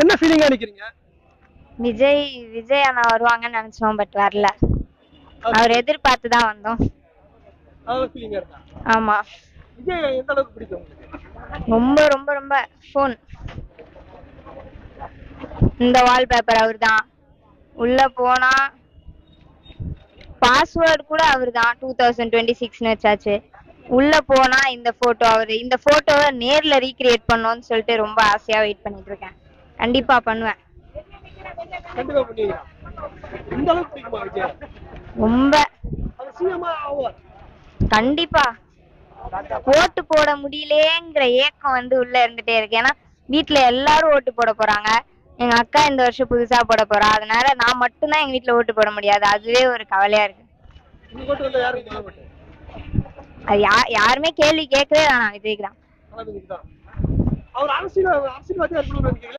என்ன ஃபீலிங்கா நிக்கிறீங்க? விஜய் விஜய் அண்ணா வருவாங்கன்னு நினைச்சோம், பட் வரல. அவர் எதிர்பார்த்து தான் வந்தோம். ஆமா. விஜய் எந்த அளவுக்கு பிடிக்கும் உங்களுக்கு? ரொம்ப ரொம்ப ரொம்ப ஃபோன். இந்த வால்பேப்பர் அவர் தான். உள்ள போனா பாஸ்வேர்டு கூட அவர் தான். 2026ன்னு வச்சாச்சு. உள்ள போனா இந்த போட்டோ அவரு. இந்த போட்டோவை நேர்ல ரீக்ரியேட் பண்ணணும்னு சொல்லிட்டு ரொம்ப ஆசையா வெயிட் பண்ணிட்டு இருக்கேன். கண்டிப்பா பண்ணுவேன். கண்டிப்பா பண்ணுவீங்க. இந்த அளவுக்கு பிடிக்குமா விஜய்? ரொம்ப. அது சிஎம்ஆ ஆவார். கண்டிப்பா. ஓட்டு போட முடியலேங்கிற ஏக்கம் வந்து உள்ள இருந்துட்டே இருக்கு. ஏன்னா வீட்டுல எல்லாரும் ஓட்டு போட போறாங்க. எங்க அக்கா இந்த வருஷம் புதுசா போட போறா. அதனால நான் மட்டும்தான் எங்க வீட்டுல ஓட்டு போட முடியாது. அதுவே ஒரு கவலையா இருக்கு. அது யாருமே கேள்வி கேட்கவே வேணாம், விஜய்க்கு தான். அவர் அரசியல்வாதியா இருக்கணும்னு நினைக்கிறீங்களா?